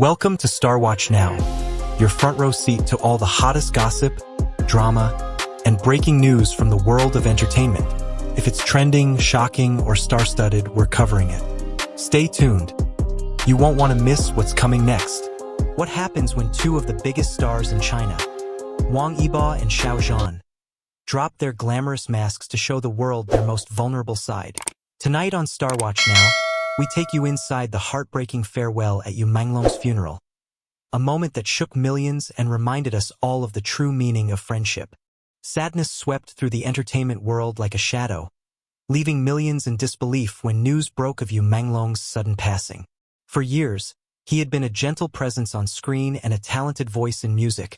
Welcome to Star Watch Now, your front row seat to all the hottest gossip, drama, and breaking news from the world of entertainment. If it's trending, shocking, or star-studded, we're covering it. Stay tuned. You won't want to miss what's coming next. What happens when two of the biggest stars in China, Wang Yibo and Xiao Zhan, drop their glamorous masks to show the world their most vulnerable side? Tonight on Star Watch Now, we take you inside the heartbreaking farewell at Yu Menglong's funeral. A moment that shook millions and reminded us all of the true meaning of friendship. Sadness swept through the entertainment world like a shadow, leaving millions in disbelief when news broke of Yu Menglong's sudden passing. For years, he had been a gentle presence on screen and a talented voice in music,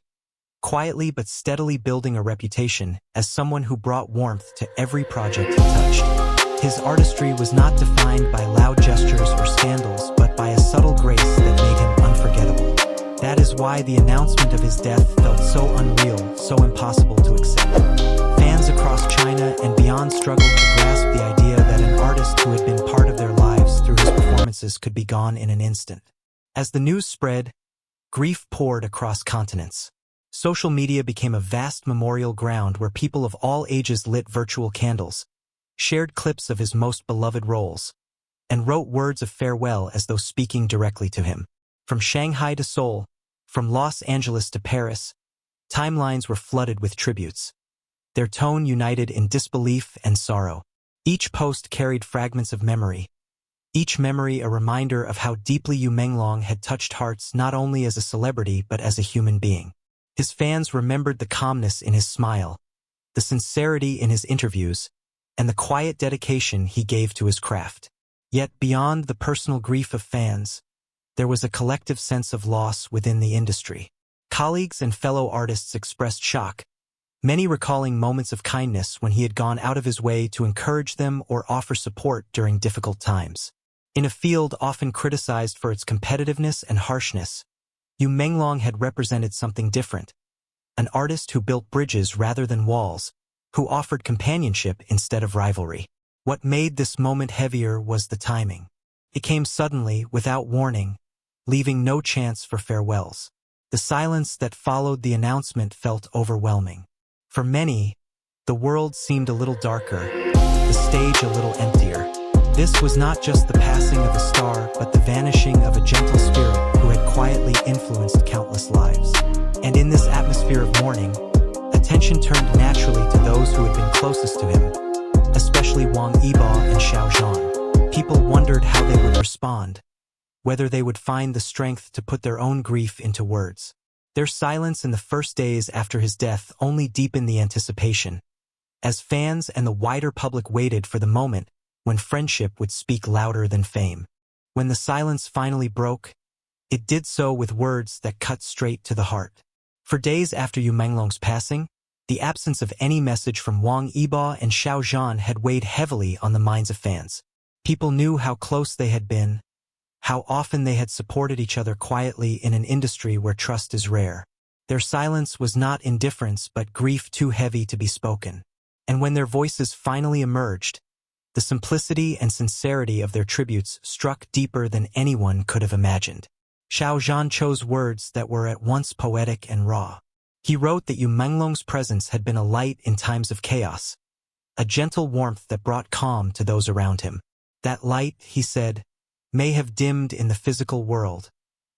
quietly but steadily building a reputation as someone who brought warmth to every project he touched. His artistry was not defined by loud gestures or scandals, but by a subtle grace that made him unforgettable. That is why the announcement of his death felt so unreal, so impossible to accept. Fans across China and beyond struggled to grasp the idea that an artist who had been part of their lives through his performances could be gone in an instant. As the news spread, grief poured across continents. Social media became a vast memorial ground where people of all ages lit virtual candles, shared clips of his most beloved roles, and wrote words of farewell as though speaking directly to him. From Shanghai to Seoul, from Los Angeles to Paris, timelines were flooded with tributes. Their tone united in disbelief and sorrow. Each post carried fragments of memory, each memory a reminder of how deeply Yu Menglong had touched hearts not only as a celebrity but as a human being. His fans remembered the calmness in his smile, the sincerity in his interviews, and the quiet dedication he gave to his craft. Yet beyond the personal grief of fans, there was a collective sense of loss within the industry. Colleagues and fellow artists expressed shock, many recalling moments of kindness when he had gone out of his way to encourage them or offer support during difficult times. In a field often criticized for its competitiveness and harshness, Yu Menglong had represented something different, an artist who built bridges rather than walls, who offered companionship instead of rivalry. What made this moment heavier was the timing. It came suddenly, without warning, leaving no chance for farewells. The silence that followed the announcement felt overwhelming. For many, the world seemed a little darker, the stage a little emptier. This was not just the passing of a star, but the vanishing of a gentle spirit who had quietly influenced countless lives. And in this atmosphere of mourning, attention turned naturally to those who had been closest to him, especially Wang Yibo and Xiao Zhan. People wondered how they would respond, whether they would find the strength to put their own grief into words. Their silence in the first days after his death only deepened the anticipation, as fans and the wider public waited for the moment when friendship would speak louder than fame. When the silence finally broke, it did so with words that cut straight to the heart. For days after Yu Menglong's passing, the absence of any message from Wang Yibo and Xiao Zhan had weighed heavily on the minds of fans. People knew how close they had been, how often they had supported each other quietly in an industry where trust is rare. Their silence was not indifference but grief too heavy to be spoken. And when their voices finally emerged, the simplicity and sincerity of their tributes struck deeper than anyone could have imagined. Xiao Zhan chose words that were at once poetic and raw. He wrote that Yu Menglong's presence had been a light in times of chaos, a gentle warmth that brought calm to those around him. That light, he said, may have dimmed in the physical world,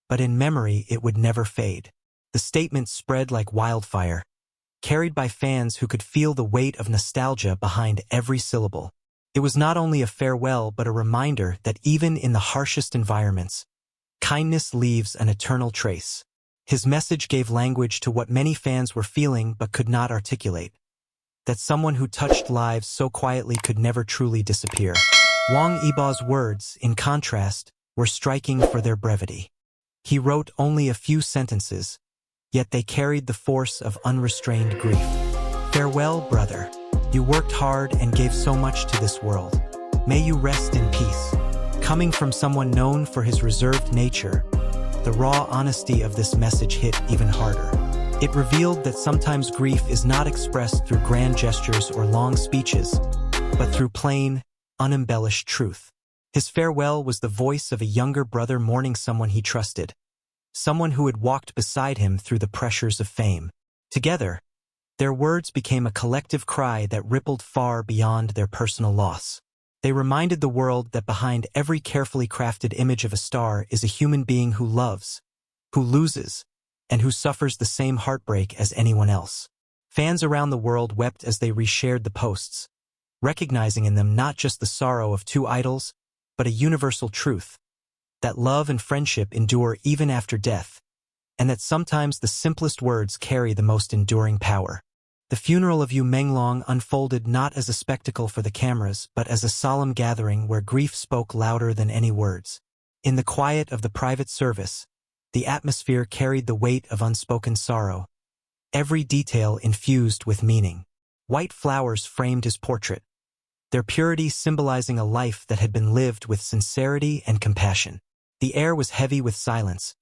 but in memory it would never fade. The statement spread like wildfire, carried by fans who could feel the weight of nostalgia behind every syllable. It was not only a farewell but a reminder that even in the harshest environments, kindness leaves an eternal trace. His message gave language to what many fans were feeling but could not articulate, that someone who touched lives so quietly could never truly disappear. Wang Yibo's words, in contrast, were striking for their brevity. He wrote only a few sentences, yet they carried the force of unrestrained grief. Farewell, brother. You worked hard and gave so much to this world. May you rest in peace. Coming from someone known for his reserved nature, the raw honesty of this message hit even harder. It revealed that sometimes grief is not expressed through grand gestures or long speeches, but through plain, unembellished truth. His farewell was the voice of a younger brother mourning someone he trusted, someone who had walked beside him through the pressures of fame. Together, their words became a collective cry that rippled far beyond their personal loss. They reminded the world that behind every carefully crafted image of a star is a human being who loves, who loses, and who suffers the same heartbreak as anyone else. Fans around the world wept as they reshared the posts, recognizing in them not just the sorrow of two idols, but a universal truth, that love and friendship endure even after death, and that sometimes the simplest words carry the most enduring power. The funeral of Yu Menglong unfolded not as a spectacle for the cameras, but as a solemn gathering where grief spoke louder than any words. In the quiet of the private service, the atmosphere carried the weight of unspoken sorrow, every detail infused with meaning. White flowers framed his portrait, their purity symbolizing a life that had been lived with sincerity and compassion. The air was heavy with silence,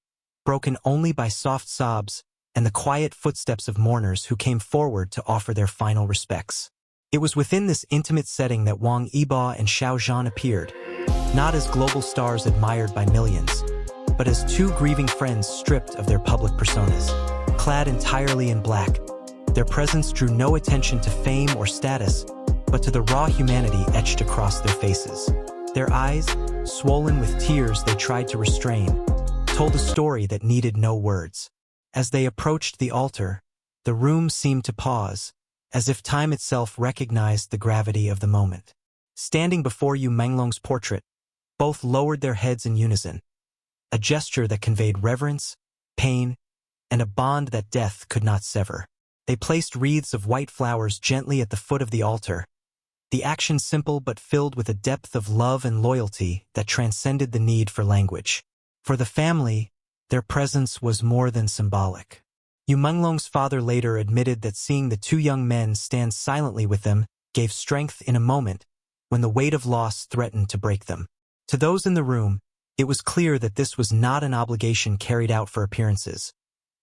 broken only by soft sobs and the quiet footsteps of mourners who came forward to offer their final respects. It was within this intimate setting that Wang Yibo and Xiao Zhan appeared, not as global stars admired by millions, but as two grieving friends stripped of their public personas. Clad entirely in black, their presence drew no attention to fame or status, but to the raw humanity etched across their faces. Their eyes, swollen with tears they tried to restrain, told a story that needed no words. As they approached the altar, the room seemed to pause, as if time itself recognized the gravity of the moment. Standing before Yu Menglong's portrait, both lowered their heads in unison, a gesture that conveyed reverence, pain, and a bond that death could not sever. They placed wreaths of white flowers gently at the foot of the altar, the action simple but filled with a depth of love and loyalty that transcended the need for language. For the family, their presence was more than symbolic. Yu Menglong's father later admitted that seeing the two young men stand silently with them gave strength in a moment when the weight of loss threatened to break them. To those in the room, it was clear that this was not an obligation carried out for appearances,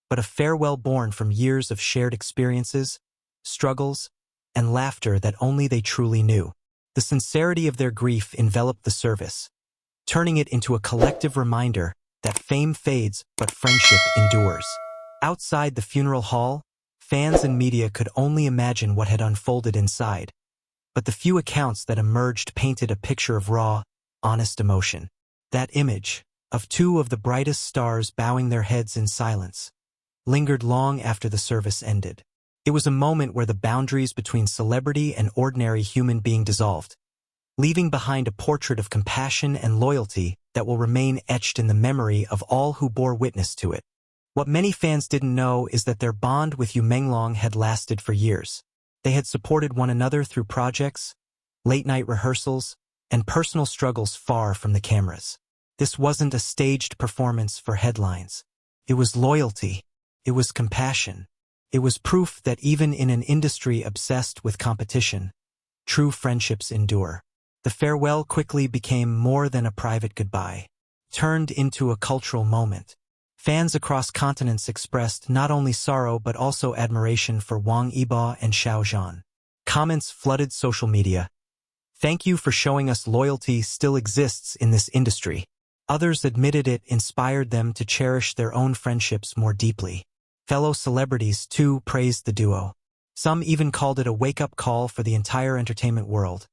but a farewell born from years of shared experiences, struggles, and laughter that only they truly knew. The sincerity of their grief enveloped the service, turning it into a collective reminder that fame fades but friendship endures. Outside the funeral hall, fans and media could only imagine what had unfolded inside, but the few accounts that emerged painted a picture of raw, honest emotion. That image, of two of the brightest stars bowing their heads in silence, lingered long after the service ended. It was a moment where the boundaries between celebrity and ordinary human being dissolved, leaving behind a portrait of compassion and loyalty that will remain etched in the memory of all who bore witness to it. What many fans didn't know is that their bond with Yu Menglong had lasted for years. They had supported one another through projects, late-night rehearsals, and personal struggles far from the cameras. This wasn't a staged performance for headlines. It was loyalty. It was compassion. It was proof that even in an industry obsessed with competition, true friendships endure. The farewell quickly became more than a private goodbye, turned into a cultural moment. Fans across continents expressed not only sorrow but also admiration for Wang Yibo and Xiao Zhan. Comments flooded social media. "Thank you for showing us loyalty still exists in this industry." Others admitted it inspired them to cherish their own friendships more deeply. Fellow celebrities, too, praised the duo. Some even called it a wake-up call for the entire entertainment world,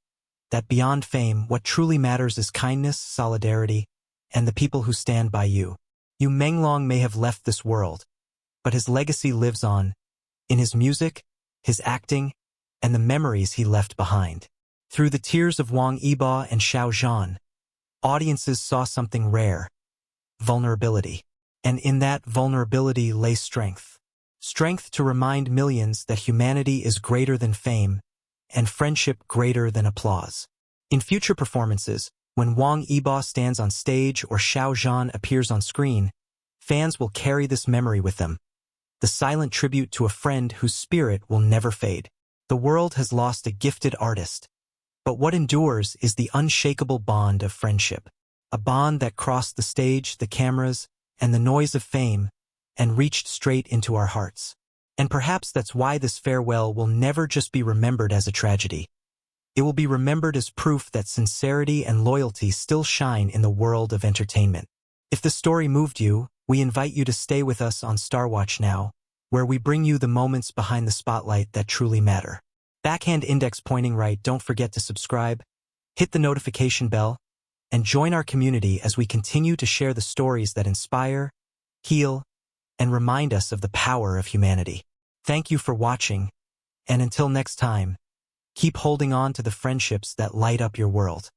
that beyond fame, what truly matters is kindness, solidarity, and the people who stand by you. Yu Menglong may have left this world, but his legacy lives on, in his music, his acting, and the memories he left behind. Through the tears of Wang Yibo and Xiao Zhan, audiences saw something rare: vulnerability. And in that vulnerability lay strength. Strength to remind millions that humanity is greater than fame, and friendship greater than applause. In future performances, when Wang Yibo stands on stage or Xiao Zhan appears on screen, fans will carry this memory with them, the silent tribute to a friend whose spirit will never fade. The world has lost a gifted artist, but what endures is the unshakable bond of friendship, a bond that crossed the stage, the cameras, and the noise of fame, and reached straight into our hearts. And perhaps that's why this farewell will never just be remembered as a tragedy. It will be remembered as proof that sincerity and loyalty still shine in the world of entertainment. If the story moved you, we invite you to stay with us on Star Watch Now, where we bring you the moments behind the spotlight that truly matter. Backhand index pointing right, don't forget to subscribe, hit the notification bell, and join our community as we continue to share the stories that inspire, heal, and remind us of the power of humanity. Thank you for watching, and until next time, keep holding on to the friendships that light up your world.